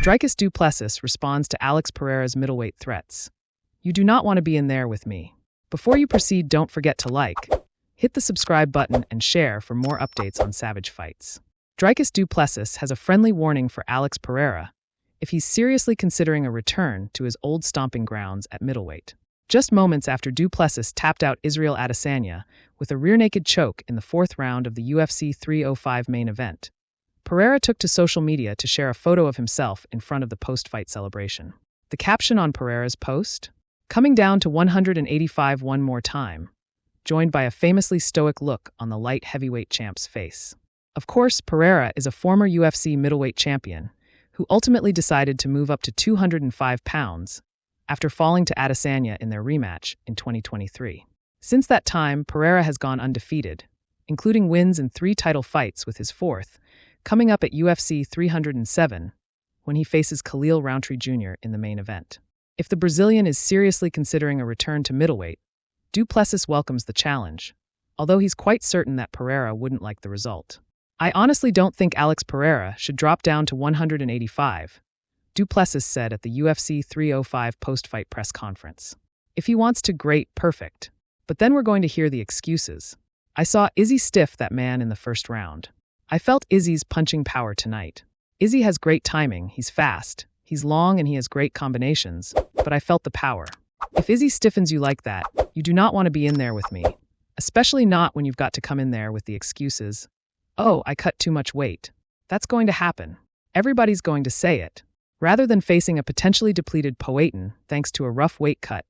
Dricus du Plessis responds to Alex Pereira's middleweight threats. You do not want to be in there with me. Before you proceed, don't forget to like, hit the subscribe button, and share for more updates on Savage Fights. Dricus du Plessis has a friendly warning for Alex Pereira if he's seriously considering a return to his old stomping grounds at middleweight. Just moments after du Plessis tapped out Israel Adesanya with a rear-naked choke in the fourth round of the UFC 305 main event, Pereira took to social media to share a photo of himself in front of the post-fight celebration. The caption on Pereira's post? Coming down to 185 one more time, joined by a famously stoic look on the light heavyweight champ's face. Of course, Pereira is a former UFC middleweight champion who ultimately decided to move up to 205 pounds after falling to Adesanya in their rematch in 2023. Since that time, Pereira has gone undefeated, including wins in 3 title fights, with his fourth coming up at UFC 307 when he faces Khalil Rountree Jr. in the main event. If the Brazilian is seriously considering a return to middleweight, du Plessis welcomes the challenge, although he's quite certain that Pereira wouldn't like the result. I honestly don't think Alex Pereira should drop down to 185, du Plessis said at the UFC 305 post-fight press conference. If he wants to, great, perfect. But then we're going to hear the excuses. I saw Izzy stiff that man in the first round. I felt Izzy's punching power tonight. Izzy has great timing, he's fast, he's long, and he has great combinations, but I felt the power. If Izzy stiffens you like that, you do not want to be in there with me, especially not when you've got to come in there with the excuses. Oh, I cut too much weight. That's going to happen. Everybody's going to say it. Rather than facing a potentially depleted Poatan thanks to a rough weight cut,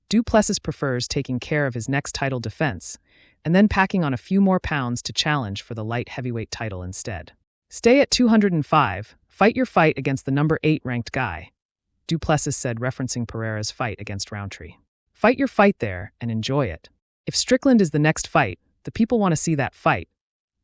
du Plessis prefers taking care of his next title defense and then packing on a few more pounds to challenge for the light heavyweight title instead. Stay at 205, fight your fight against the number 8 ranked guy, du Plessis said, referencing Pereira's fight against Rountree. Fight your fight there and enjoy it. If Strickland is the next fight, the people want to see that fight.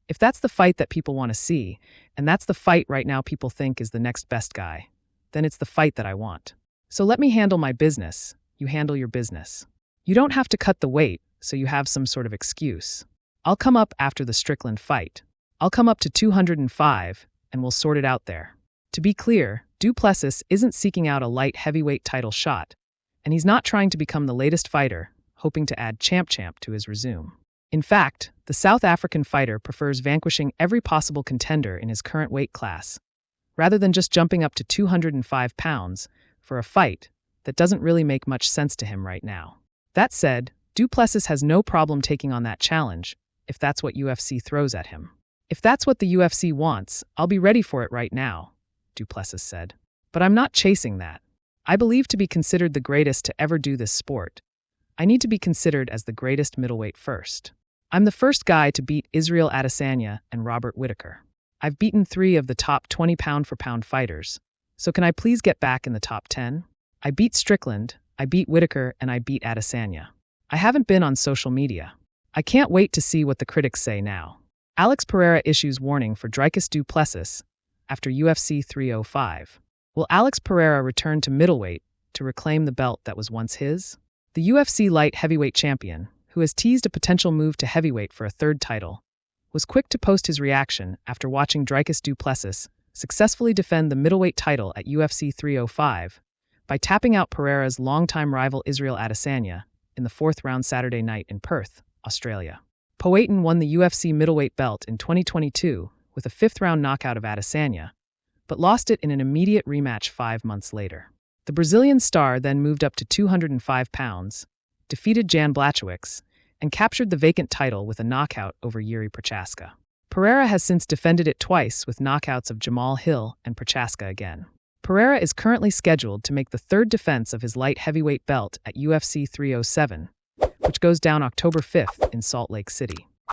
If that's the fight that people want to see, and that's the fight right now people think is the next best guy, then it's the fight that I want. So let me handle my business, you handle your business. You don't have to cut the weight, so you have some sort of excuse. I'll come up after the Strickland fight. I'll come up to 205, and we'll sort it out there. To be clear, du Plessis isn't seeking out a light heavyweight title shot, and he's not trying to become the latest fighter, hoping to add champ to his resume. In fact, the South African fighter prefers vanquishing every possible contender in his current weight class, rather than just jumping up to 205 pounds for a fight that doesn't really make much sense to him right now. That said, du Plessis has no problem taking on that challenge if that's what UFC throws at him. If that's what the UFC wants, I'll be ready for it right now, du Plessis said. But I'm not chasing that. I believe to be considered the greatest to ever do this sport, I need to be considered as the greatest middleweight first. I'm the first guy to beat Israel Adesanya and Robert Whittaker. I've beaten 3 of the top 20 pound-for-pound fighters, so can I please get back in the top 10? I beat Strickland, I beat Whittaker, and I beat Adesanya. I haven't been on social media. I can't wait to see what the critics say now. Alex Pereira issues warning for Dricus du Plessis after UFC 305. Will Alex Pereira return to middleweight to reclaim the belt that was once his? The UFC light heavyweight champion, who has teased a potential move to heavyweight for a 3rd title, was quick to post his reaction after watching Dricus du Plessis successfully defend the middleweight title at UFC 305 by tapping out Pereira's longtime rival Israel Adesanya in the 4th round Saturday night in Perth, Australia. Poatan won the UFC middleweight belt in 2022 with a 5th round knockout of Adesanya, but lost it in an immediate rematch 5 months later. The Brazilian star then moved up to 205 pounds, defeated Jan Blachowicz, and captured the vacant title with a knockout over Yuri Prochaska. Pereira has since defended it twice with knockouts of Jamal Hill and Prochaska again. Pereira is currently scheduled to make the 3rd defense of his light heavyweight belt at UFC 307, which goes down October 5th in Salt Lake City.